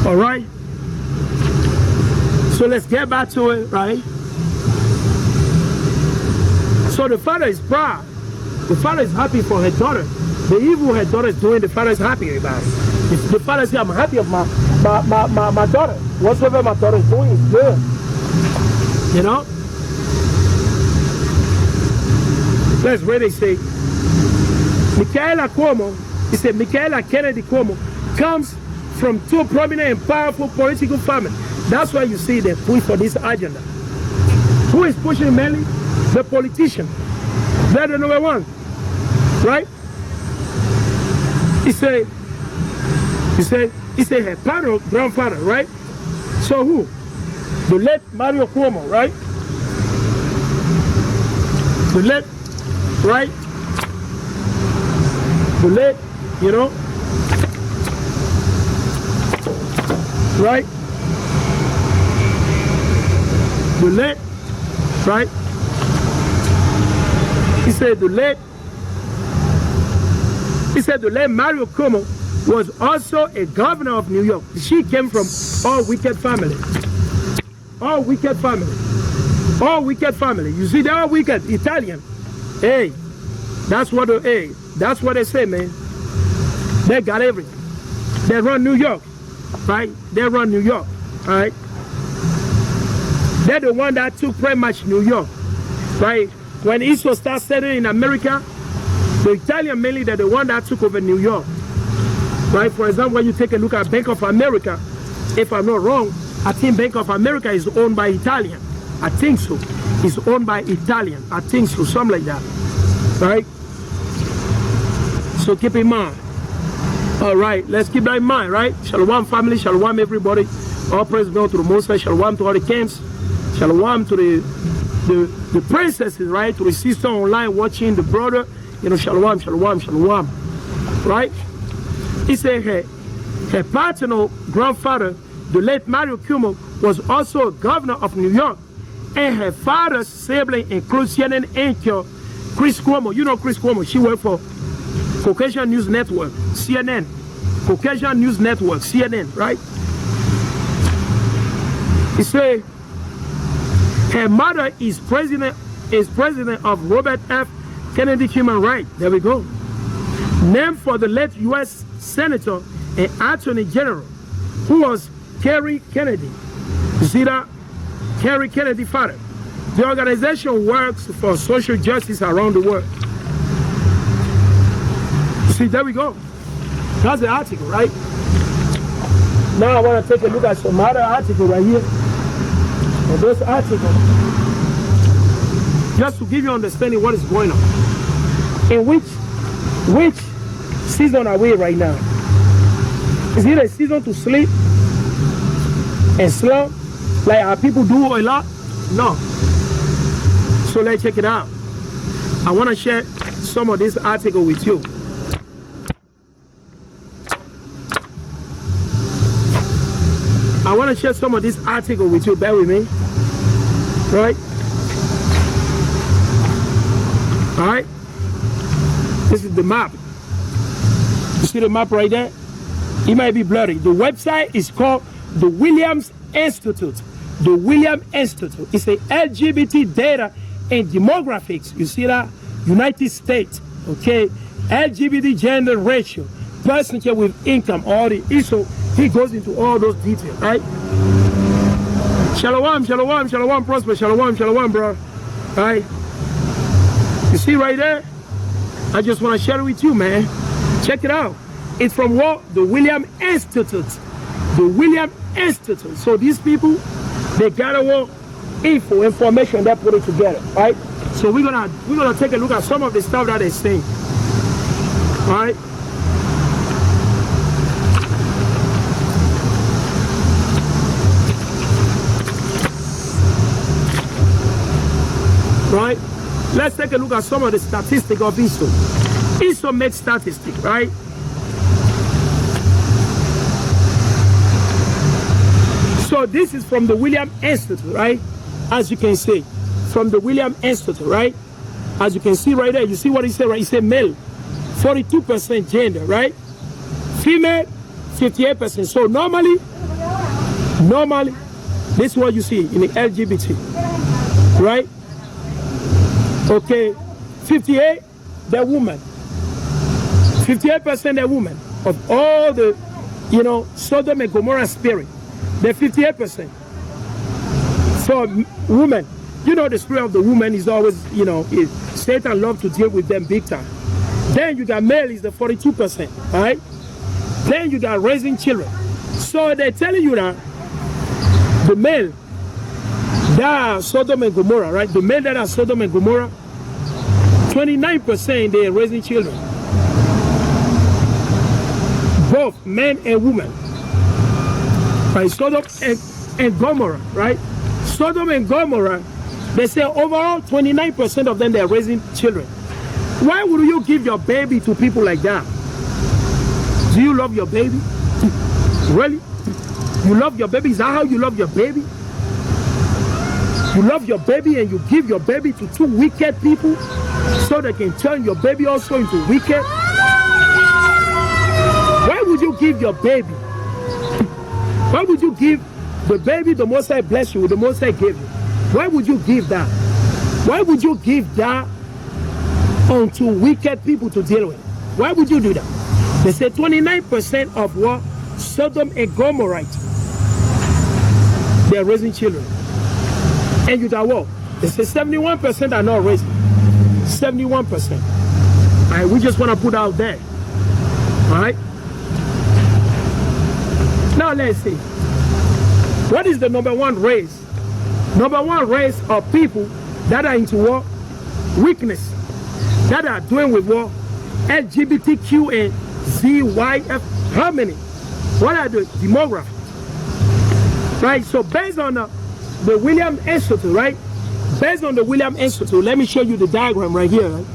All right. So let's get back to it, right? So the father is proud. The father is happy for her daughter. The evil her daughter is doing, the father is happy about it. If the father says, I'm happy of my daughter. Whatsoever my daughter is doing is good. You know? Let's read it. Say, Michaela Cuomo, he said, Michaela Kennedy Cuomo comes from two prominent and powerful political families. That's why you see they push for this agenda. Who is pushing mainly? The politician. They're the number one. Right? He said her father, grandfather, right? So who? The late Mario Cuomo, right? The late, right? The late, you know? Right? The late, right? He said the late Mario Cuomo was also a governor of New York. She came from all wicked family. All wicked family. All wicked family. You see, they're all wicked. Italian. Hey, that's what they say, man. They got everything. They run New York, right? They run New York, all right? They're the one that took pretty much New York, right? When Israel started settling in America, the Italian mainly, they're the one that took over New York, right? For example, when you take a look at Bank of America, if I'm not wrong, I think Bank of America is owned by Italian. I think so. It's owned by Italian. I think so, something like that, right? So keep in mind. All right, let's keep that in mind, right? Shalom family, shalom everybody. All praise be to the Most High. Shalom to all the camps. Shalom to the princesses, right? To the sister online watching, the brother. You know, shalom, shalom, shalom. Right? He said her paternal grandfather, the late Mario Cuomo, was also a governor of New York. And her father's sibling includes CNN anchor Chris Cuomo. You know Chris Cuomo. She worked for Caucasian News Network, CNN. Caucasian News Network, CNN, right? He said her mother is president of Robert F. Kennedy Human Rights. There we go. Named for the late U.S. Senator and Attorney General, who was Kerry Kennedy. You see that? Kerry Kennedy father. The organization works for social justice around the world. You see, there we go. That's the article, right? Now I want to take a look at some other article right here. And this article, just to give you understanding what is going on. In which season are we right now? Is it a season to sleep and slump like our people do a lot? No. So let's check it out. I want to share some of this article with you. I want to share some of this article with you. Bear with me. Right? All right? This is the map. You see the map right there? It might be blurry. The website is called the Williams Institute. The Williams Institute. It's a LGBT data and demographics. You see that? United States. Okay? LGBT gender ratio. Percentage with income. All the issue. He goes into all those details, right? Shalom, shalom, shalom, prosper, shalom, shalom, bro. Right? You see right there? I just want to share it with you, man. Check it out. It's from what? The Williams Institute. The Williams Institute. So these people, they gather what? Information, they put it together, right? So we're gonna take a look at some of the stuff that they say. All right? Right? Let's take a look at some of the statistics of ISO. ISO makes statistics, right? So this is from the Williams Institute, right? As you can see, from the Williams Institute, right? As you can see right there, you see what he said, right? He said male, 42% gender, right? Female, 58%. So normally, Normally, this is what you see in the LGBT, right? Okay, 58, they're women. 58% they're women. Of all the, Sodom and Gomorrah spirit, they're 58%. So, women, the spirit of the woman is always, Satan loves to deal with them big time. Then you got male is the 42%, right? Then you got raising children. So they're telling you that the male that are Sodom and Gomorrah, right? The men that are Sodom and Gomorrah, 29% they are raising children. Both men and women. Right? Sodom and Gomorrah, right? Sodom and Gomorrah, they say overall 29% of them they are raising children. Why would you give your baby to people like that? Do you love your baby? Really? You love your baby? Is that how you love your baby? You love your baby and you give your baby to two wicked people so they can turn your baby also into wicked? Why would you give your baby? Why would you give the baby the Most High bless you, the Most High gave you? Why would you give that? Why would you give that onto wicked people to deal with? Why would you do that? They say 29% of what Sodom and Gomorrah, they're raising children. And you got what? They say 71% are not raising. 71%. All right, we just want to put out there. All right. Now let's see. What is the number one race? Number one race of people that are into what? Weakness. That are doing with what? LGBTQ and ZYF. How many? What are the demographics? Right? So based on the William Institute, right? Based on the William Institute, let me show you the diagram right here. Right?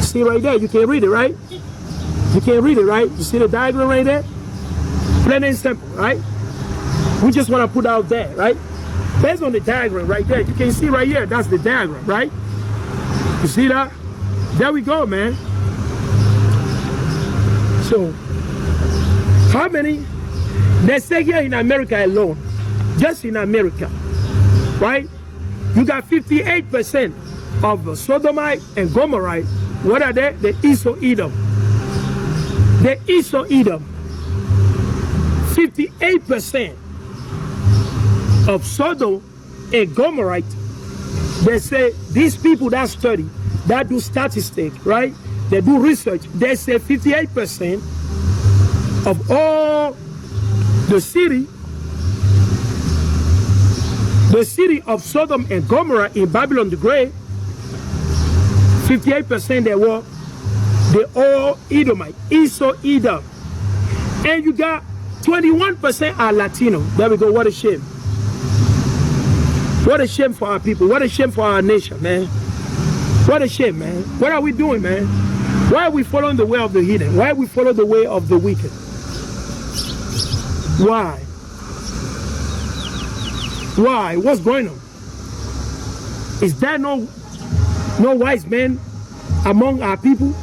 See right there, you can read it, right? You can read it, right? You see the diagram right there? Plain and simple, right? We just want to put out there, right? Based on the diagram right there, you can see right here, that's the diagram, right? You see that? There we go, man. So, how many? They say here in America alone, just in America, right? You got 58% of Sodomite and Gomorrah. What are they? The Esau-Edom. The Esau-Edom. 58% of Sodom and Gomorrah. They say these people that study, that do statistics, right? They do research. They say 58% of all the city of Sodom and Gomorrah in Babylon the Great, 58% they were the all Edomite, Esau-Edom. And you got 21% are Latino. There we go. What a shame. What a shame for our people. What a shame for our nation, man. What a shame, man. What are we doing, man? Why are we following the way of the heathen? Why are we following the way of the wicked? Why? Why? What's going on? Is there no wise men among our people?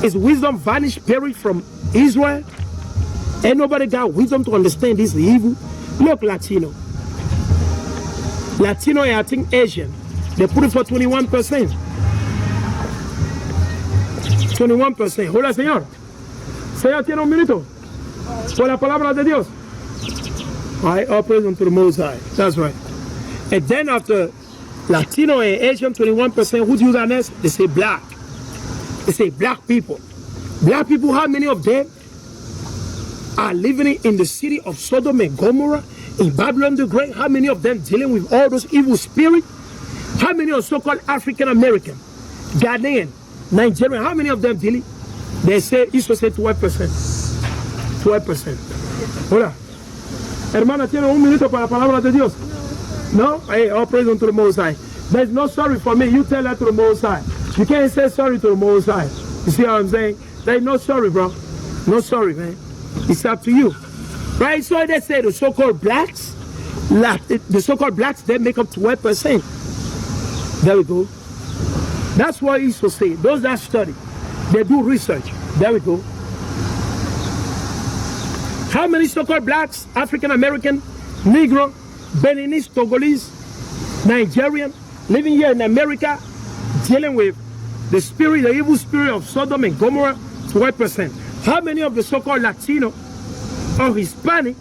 Is wisdom vanished, buried from Israel? Ain't nobody got wisdom to understand this evil? Look, Latino, and I think Asian, they put it for 21%. 21%. Hola, Señor. Señor, tiene un minuto. Por la palabra de Dios. All praise unto the Most High. That's right. And then after Latino and Asian, 21%, who do you got next? They say black. They say black people. Black people, how many of them are living in the city of Sodom and Gomorrah, in Babylon the Great? How many of them dealing with all those evil spirits? How many of so-called African American, Ghanaian, Nigerian, how many of them dealing? They say, Israel said 12%. 12%. Hola. Hermana, ¿tiene un minuto para la palabra de Dios? No? Hey, all praise unto the Most High. There's no sorry for me. You tell that to the Most High. You can't say sorry to the Most High. You see what I'm saying? There's no sorry, bro. No sorry, man. It's up to you. Right? So they say the so-called blacks, the so-called blacks, they make up 12%. There we go. That's what Esau say. Those that study, they do research. There we go. How many so-called blacks, African American, Negro, Beninese, Togolese, Nigerian, living here in America, dealing with the spirit, the evil spirit of Sodom and Gomorrah, 12%. How many of the so-called Latino or Hispanic,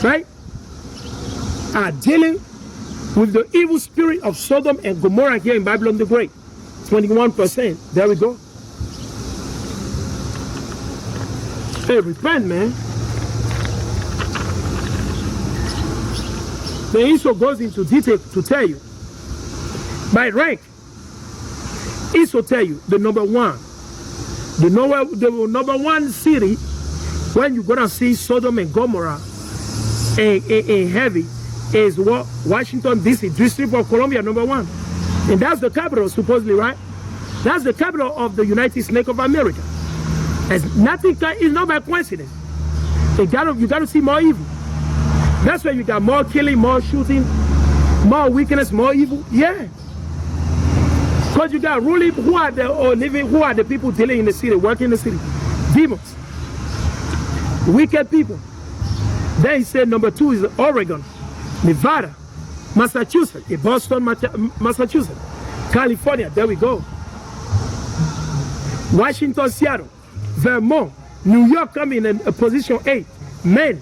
right, are dealing with the evil spirit of Sodom and Gomorrah here in Babylon the Great? 21%. There we go. Hey, repent, man. The Esau goes into detail to tell you. By rank, Esau tell you the number one. The number one city when you're going to see Sodom and Gomorrah in heavy is what? Washington, D.C., District of Columbia, number one. And that's the capital, supposedly, right? That's the capital of the United States of America. It's nothing, it's not by coincidence. You got to see more evil. That's why you got more killing, more shooting, more wickedness, more evil. Yeah. Because you got ruling, who are the people dealing in the city, working in the city? Demons. Wicked people. Then he said number 2 is Oregon, Nevada, Massachusetts, Boston, Massachusetts, California, there we go. Washington, Seattle, Vermont, New York coming in position 8, Maine,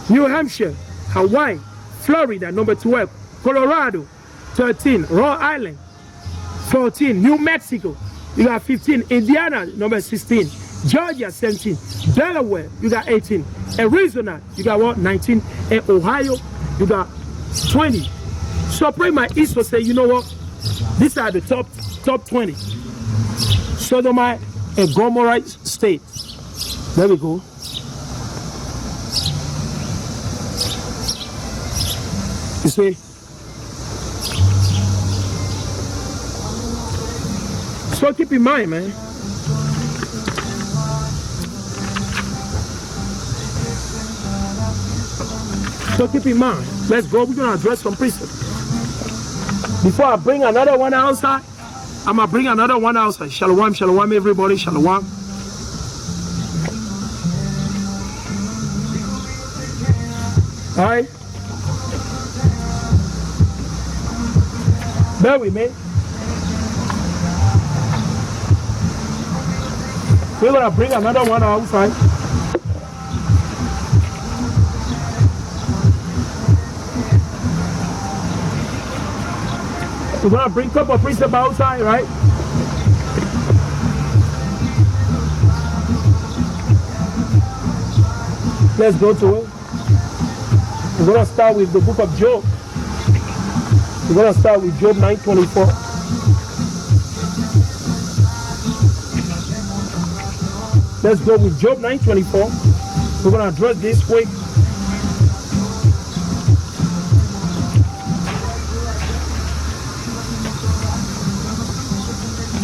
New Hampshire, Hawaii, Florida, number 12, Colorado, 13, Rhode Island, 14, New Mexico, you got 15, Indiana, number 16, Georgia, 17, Delaware, you got 18, Arizona, you got what, 19, and Ohio, you got 20. So pretty much Esau say, you know what, these are the top 20. Sodomite and Gomorrah state. There we go. You see? So keep in mind, man. So keep in mind. Let's go. We're going to address some precepts. Before I bring another one outside, I'm going to bring another one outside. Shalom, shalom, everybody. Shalom. All right. Bear with me. We're going to bring another one outside. We're going to bring a couple of precepts outside, right? Let's go to it. We're going to start with the book of Job. We're going to start with Job 9:24. Let's go with Job 9:24. We're going to address this quick.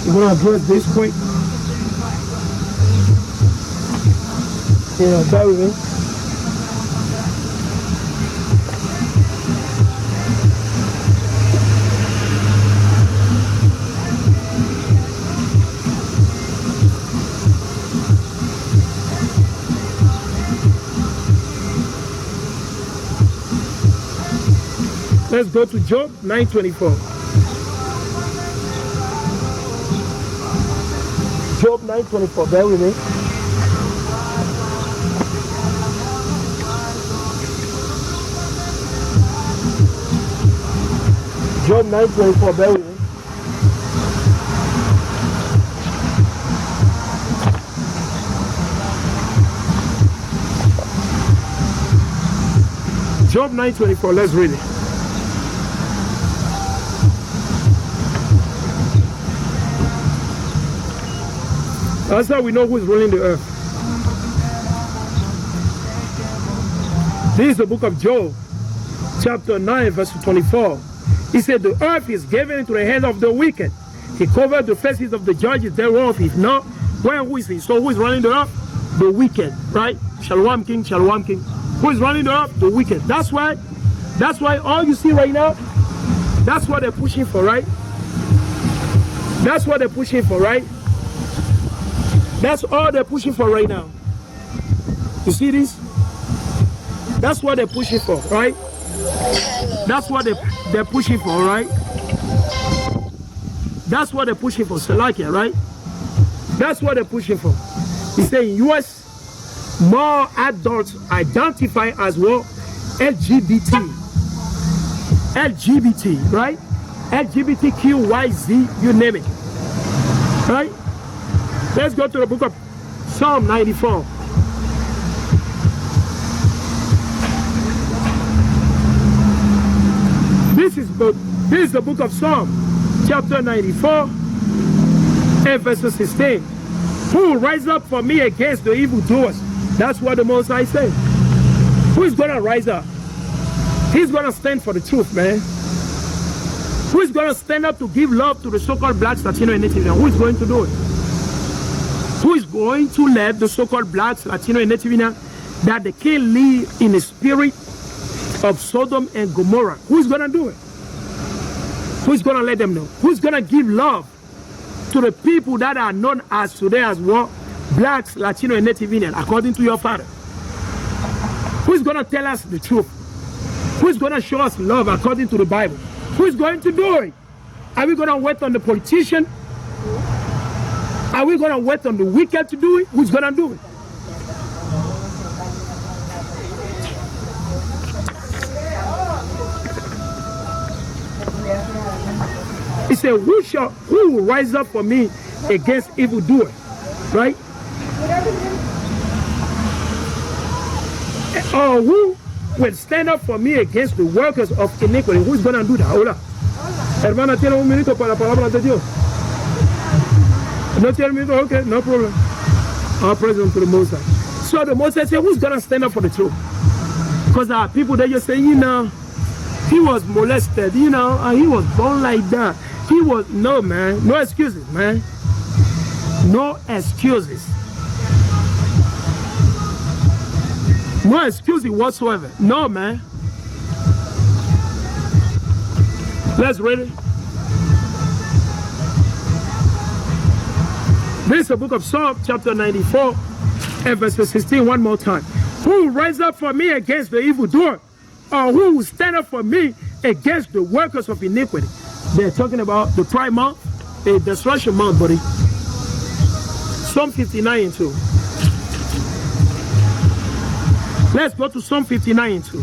We're going to address this quick. Yeah, bear with me. Let's go to Job 9:24. Job 9:24. Bear with me. Job 9:24. Bear with me. Job 9:24. Let's read it. That's how we know who is ruling the earth. This is the book of Job, chapter 9, verse 24. He said, the earth is given into the hand of the wicked. He covered the faces of the judges thereof. If not, well, who is he? So who is running the earth? The wicked, right? Shalom King, Shalom King. Who is running the earth? The wicked. That's why all you see right now, that's what they're pushing for, right? That's what they're pushing for, right? That's all they're pushing for right now. You see this? That's what they're pushing for, right? That's what they're pushing for, right? That's what they're pushing for, Salakia, right? That's what they're pushing for. He said in US, more adults identify as well LGBT, right? LGBTQYZ, you name it, right? Let's go to the book of Psalm 94. This is the book of Psalm, chapter 94, and verse 16. Who will rise up for me against the evildoers? That's what the Most High said. Who is going to rise up? He's going to stand for the truth, man. Who is going to stand up to give love to the so-called blacks, Latino, and Native? Who is going to do it? Who is going to let the so-called blacks, Latino, and Native that they can live in the spirit of Sodom and Gomorrah? Who is going to do it? Who is going to let them know? Who is going to give love to the people that are known as today as well, blacks, Latino, and Native Indian, according to your Father? Who is going to tell us the truth? Who is going to show us love according to the Bible? Who is going to do it? Are we going to wait on the politician? Are we going to wait on the wicked to do it? Who's going to do it? He said, who will rise up for me against evildoers? Right? Or who will stand up for me against the workers of iniquity? Who's going to do that? Hola. Hermana, tiene un minuto para la palabra de Dios. No tiene un minuto? Okay, no problem. Our president to the Most High. So the Most High said, who's going to stand up for the truth? Because there are people that just say, you know, he was molested, you know, and he was born like that. He was, no, man. No excuses, man. No excuses. No excuses whatsoever. No, man. Let's read it. This is the book of Psalm, chapter 94, and verse 16, one more time. Who will rise up for me against the evildoer? Or who will stand up for me against the workers of iniquity? They're talking about the prime month, the destruction month, buddy. Psalm 59 and 2. Let's go to Psalm 59 and 2.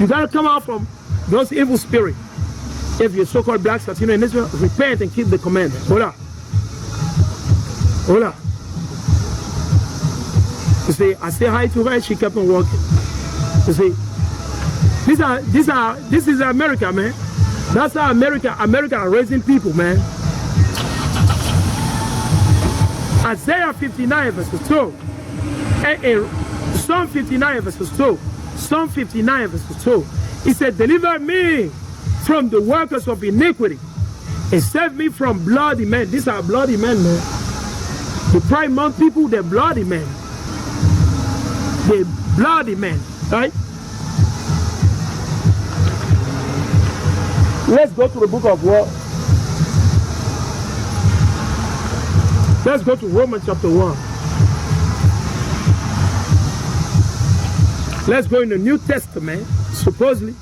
You gotta come out from those evil spirits. If you're so-called blacks, Latino, and Israel, repent and keep the commandments. Hold up. Hold up. You see, I say hi to her, she kept on walking. You see, this is America, man. That's how America are raising people, man. Isaiah 59 verses 2. Psalm 59 verses 2. Psalm 59 verses 2. He said, deliver me from the workers of iniquity and save me from bloody men. These are bloody men, man. The prime month people, they're bloody men. They're bloody men, right? Let's go to the book of war. Let's go to Romans chapter 1. Let's go in the New Testament, supposedly.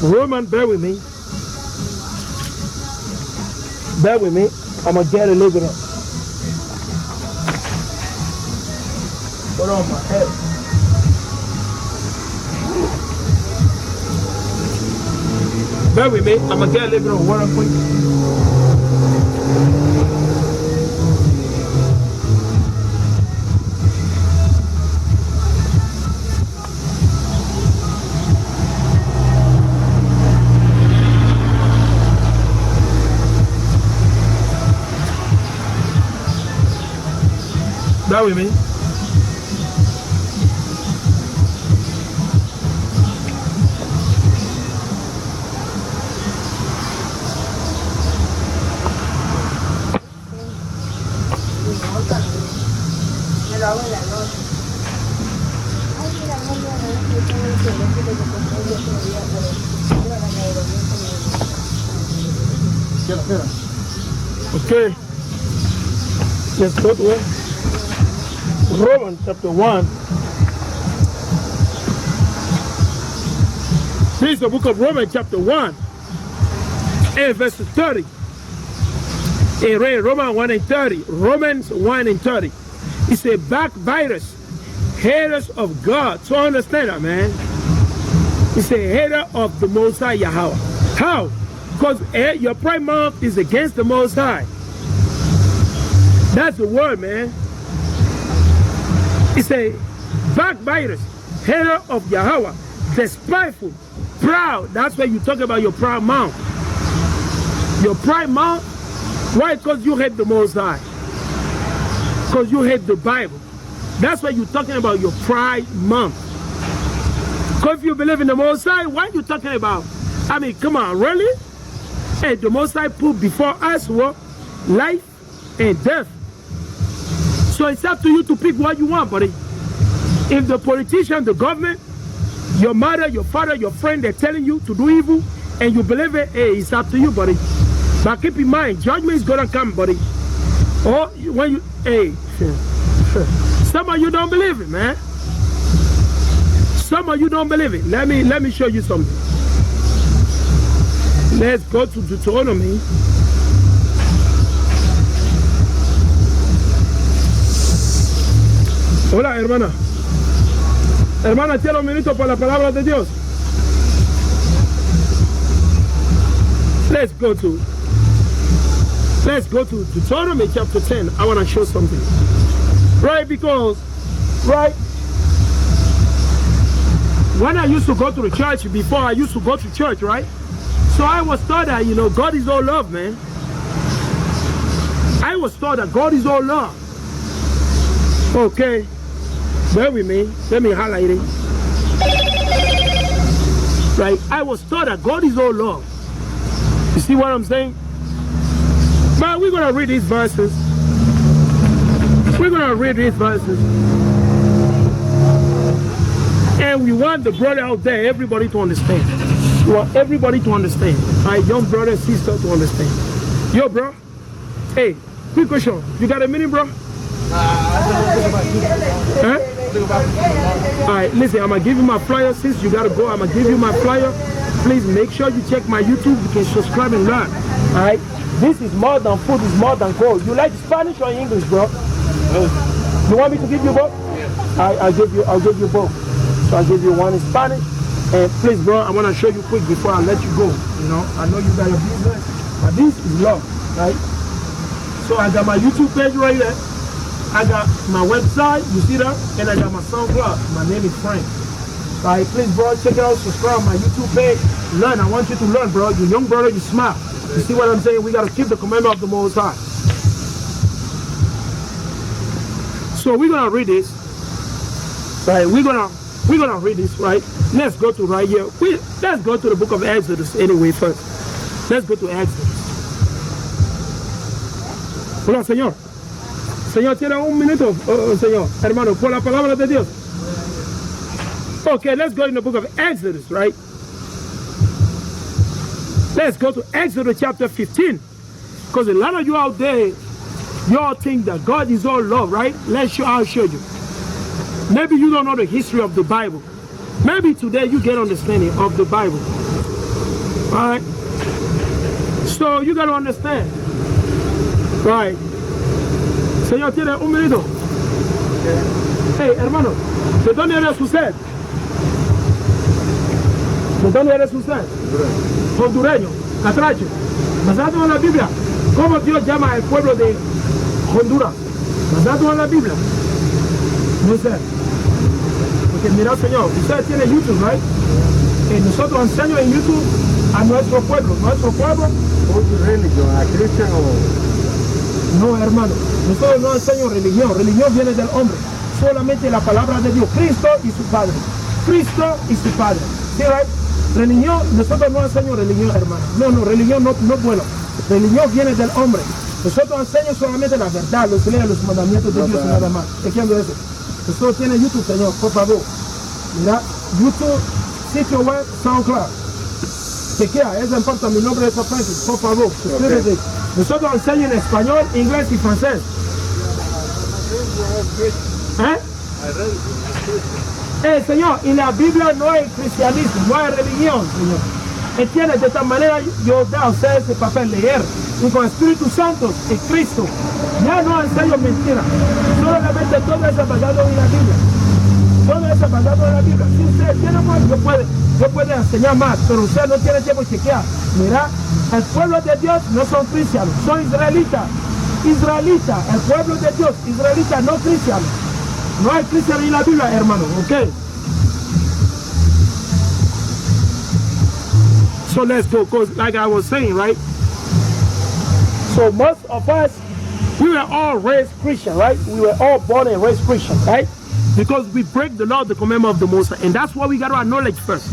Roman, bear with me. Bear with me. I'm going to get a little bit up. Put on my head. Bear with me. I'm going to get a little bit of water quick. Bear with me. Okay. Let's go to it. Romans chapter 1. This is the book of Romans chapter 1 and verse 30. It read Romans 1 and 30. Romans 1 and 30. It said backbiters, haters of God. So understand that, man. It's a hater of the Most High Yahweh. How? Because your prime mouth is against the Most High. That's the word, man. It's a backbiters, hater of Yahweh, despiteful, proud. That's why you talk about your proud mouth. Your pride mouth. Why? Because you hate the Most High. Because you hate the Bible. That's why you're talking about your pride mouth. Because if you believe in the Most High, why are you talking about? I mean, come on, really? Hey, the Most High put before us what? Life and death. So it's up to you to pick what you want, buddy. If the politician, the government, your mother, your father, your friend, they're telling you to do evil, and you believe it, hey, it's up to you, buddy. But keep in mind, judgment is gonna come, buddy. Or when you, hey, some of you don't believe it, man. Some of you don't believe it. Let me show you something. Let's go to Deuteronomy. Hola, hermana. Hermana, tiene un minuto para la palabra de Dios. Let's go to Deuteronomy chapter 10. I want to show something. Right, because, right, when I used to go to the church, before I used to go to church, right? So I was taught that, you know, God is all love, man. I was taught that God is all love. Okay. Bear with me. Let me highlight it. Right? I was taught that God is all love. You see what I'm saying? But we're going to read these verses. We're going to read these verses. And we want the brother out there, everybody to understand. We want everybody to understand. My young brother and sister to understand. Yo, bro. Hey, quick question. You got a minute, bro? Huh? Alright, listen, I'm gonna give you my flyer. Since you gotta go, I'm gonna give you my flyer. Please make sure you check my YouTube. You can subscribe and learn. Alright, this is more than food, is more than gold. You like Spanish or English, bro? You want me to give you both? I'll give you both. So I'll give you one in Spanish. And please, bro, I want to show you quick before I let you go. You know, I know you got a business, but this is love, right? So I got my YouTube page right there. I got my website, you see that? And I got my SoundCloud. My name is Frank. Right, please, bro, check it out, subscribe to my YouTube page. Learn, I want you to learn, bro. You young brother, you smart. You see what I'm saying? We got to keep the commandment of the Most High. So we're going to read this. Right, we're gonna read this, right? Let's go to right here. Let's go to the book of Exodus anyway first. Let's go to Exodus. Hola, Señor. Señor, tiene un minuto, Señor, hermano, por la palabra de Dios. Okay, let's go in the book of Exodus, right? Let's go to Exodus chapter 15. Because a lot of you out there, y'all think that God is all love, right? I'll show you. Maybe you don't know the history of the Bible. Maybe today you get understanding of the Bible. All right? So you got to understand. Right? Señor, tiene un minuto. Hey, hermano, ¿de dónde eres usted? ¿De dónde eres usted? Hondureño, catracho. Basado en la Biblia, ¿cómo Dios llama al pueblo de Honduras? Basado en la Biblia. No sé. Porque mira, Señor, usted tiene YouTube, right? Y nosotros enseñamos en YouTube a nuestro pueblo. Nuestro pueblo. ¿Qué religión? ¿A cristiano o...? No, hermano. Nosotros no enseñamos religión. Religión viene del hombre. Solamente la palabra de Dios. Cristo y su Padre. Cristo y su Padre. ¿Sí, right? Religión, nosotros no enseñamos religión, hermano. No, religión no es bueno. Religión viene del hombre. Nosotros enseñamos solamente la verdad, los mandamientos de Dios y nada más. ¿Entiendes eso? Nosotros tiene YouTube, Señor, por favor. Mira, YouTube, sitio web, SoundCloud. Chequea, eso importa, mi nombre es Francis, por favor, suscríbete. Nosotros enseñamos en español, inglés y francés. Señor, y la Biblia no es cristianismo, no es religión, Señor. ¿Entiendes? De esta manera yo doy a ustedes ese papel leer. Y con Espíritu Santo y Cristo, ya no enseño mentira. Solamente todo eso basado en la Biblia. Todo eso basado en la Biblia. Si usted tiene más, yo puedo enseñar más, pero usted no tiene tiempo de chequear. Mira, el pueblo de Dios no son cristianos, son israelitas. Israelitas, el pueblo de Dios, israelitas, no cristianos. No hay cristiano en la Biblia, hermano, ¿ok? So let's go, because like I was saying, right? So most of us, we were all raised Christian, right? We were all born and raised Christian, right? Because we break the law, the commandment of the Most High. And that's what we got to acknowledge first.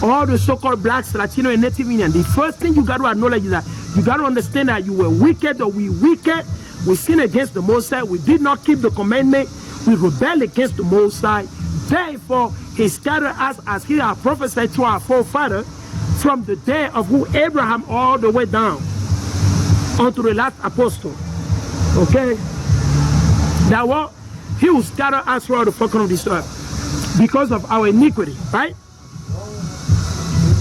All the so-called blacks, Latino, and Native Indian, the first thing you got to acknowledge is that you got to understand that you were wicked, or we wicked. We sinned against the Most High. We did not keep the commandment. We rebelled against the Most High. Therefore, he scattered us as he had prophesied to our forefather from the day of who Abraham all the way down unto the last apostle. Okay? That what? He will scatter us throughout the fucking of this earth because of our iniquity, right?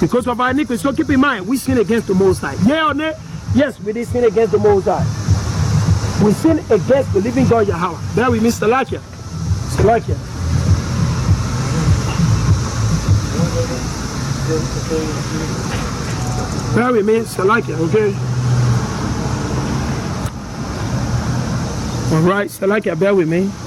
Because of our iniquity. So keep in mind, we sin against the Most High. Yeah or no? Yes, we did sin against the Most High. We sin against the living God Yahweh. There we miss Salakia. Salakia. There we miss Salakia, okay? All right, Salakia, bear with me.